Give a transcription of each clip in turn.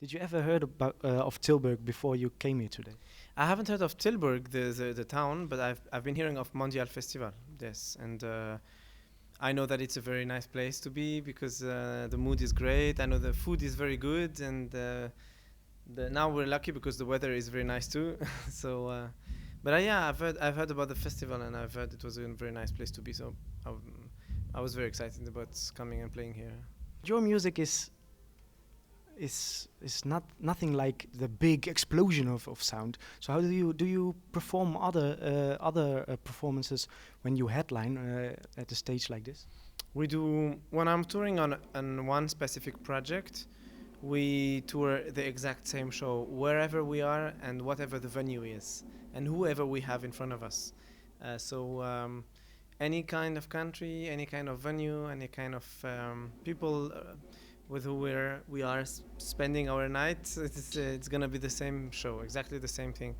Did you ever heard about of Tilburg before you came here today? I haven't heard of Tilburg, the town, but I've been hearing of Mondial Festival. Yes, and I know that it's a very nice place to be because the mood is great. I know the food is very good, and now we're lucky because the weather is very nice too. so, but yeah, I've heard about the festival, and I've heard it was a very nice place to be. So I was very excited about coming and playing here. Your music is not nothing like the big explosion of sound. So how do you perform other performances when you headline at a stage like this? We do when I'm touring on one specific project. We tour the exact same show wherever we are and whatever the venue is and whoever we have in front of us. So any kind of country, any kind of venue, any kind of people with who we are spending our night, it's gonna be the same show, exactly the same thing.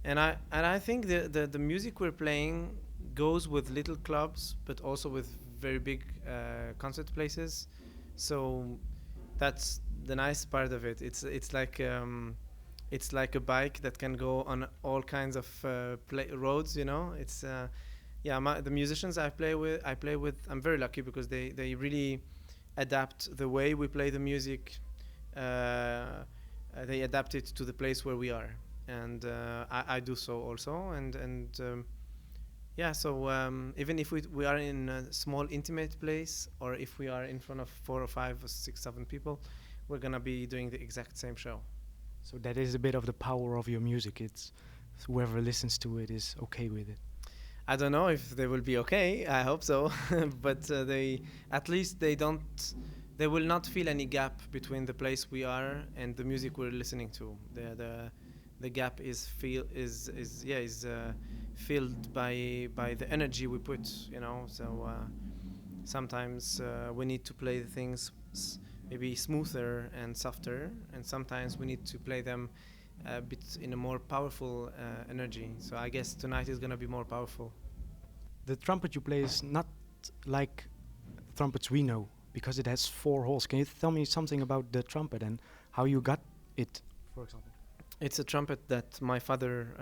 And I think the music we're playing goes with little clubs, but also with very big concert places. So that's the nice part of it. It's like a bike that can go on all kinds of roads. It's yeah. The musicians I play with. I'm very lucky because they really adapt the way we play the music. They adapt it to the place where we are, and I do so also. And yeah, so even if we are in a small intimate place, or if we are in front of 4 or 5 or 6, 7 people, we're gonna be doing the exact same show. So that is a bit of the power of your music. It's whoever listens to it is okay with it. I don't know if they will be okay. I hope so, but they at least they don't. They will not feel any gap between the place we are and the music we're listening to. The gap is filled by the energy we put. So sometimes we need to play the things maybe smoother and softer, and sometimes we need to play them a bit in a more powerful energy. So I guess tonight is gonna be more powerful. The trumpet you play is not like trumpets we know because it has 4 holes. Can you tell me something about the trumpet and how you got it, for example? It's a trumpet that my father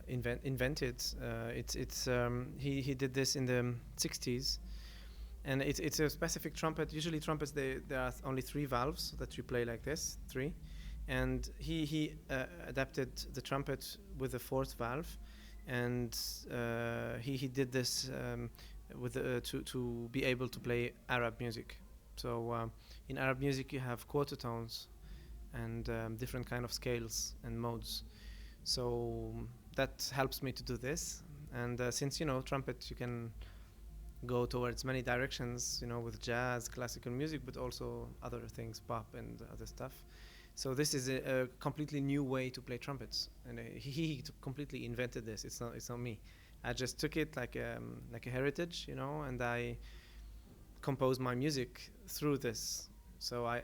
invented. He did this in the 60s, and it's a specific trumpet. Usually trumpets there are only 3 valves that you play like this, 3, and he adapted the trumpet with the 4th valve, and he did this with to be able to play Arab music. So in Arab music you have quarter tones and different kind of scales and modes. So that helps me to do this. And since trumpet, you can go towards many directions, with jazz, classical music, but also other things, pop and other stuff. So this is a completely new way to play trumpets, and he completely invented this. It's not me. I just took it like a heritage, and I compose my music through this. So I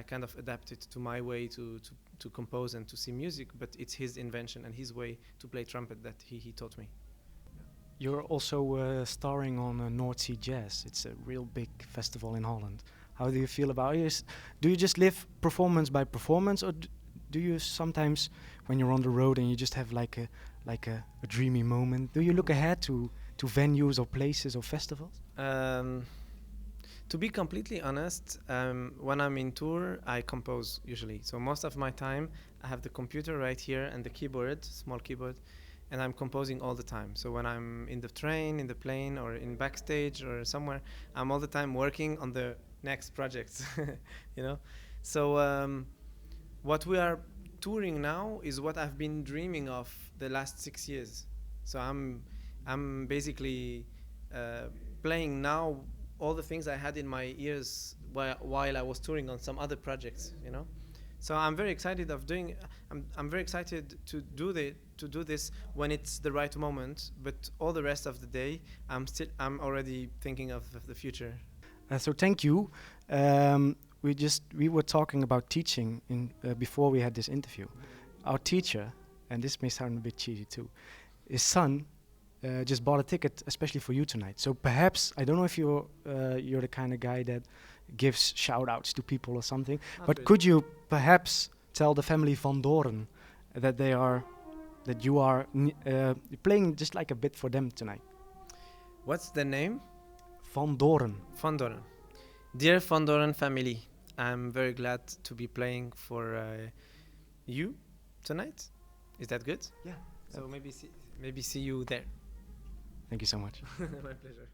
kind of adapt it to my way to compose and to see music, but it's his invention and his way to play trumpet that he taught me. You're also starring on North Sea Jazz. It's a real big festival in Holland. How do you feel about it? Do you just live performance by performance, or do you sometimes, when you're on the road and you just have like a dreamy moment, do you look ahead to venues or places or festivals? To be completely honest, when I'm in tour, I compose usually. So most of my time, I have the computer right here and the keyboard, small keyboard, and I'm composing all the time. So when I'm in the train, in the plane, or in backstage or somewhere, I'm all the time working on the next projects, So what we are touring now is what I've been dreaming of the last 6 years. So I'm basically playing now all the things I had in my ears while I was touring on some other projects, So I'm very excited I'm very excited to do this when it's the right moment. But all the rest of the day, I'm already thinking of the future. So thank you. We were talking about teaching before we had this interview. Our teacher, and this may sound a bit cheesy too, his son just bought a ticket especially for you tonight. So perhaps, I don't know if you're the kind of guy that gives shout outs to people or something. Not But really. could you perhaps tell the family Van Doren that you are playing just like a bit for them tonight? What's the name? Van Doren. Van Doren. Dear Van Doren family, I'm very glad to be playing for you tonight. Is that good? Yeah. So maybe see you there. Thank you so much. My pleasure.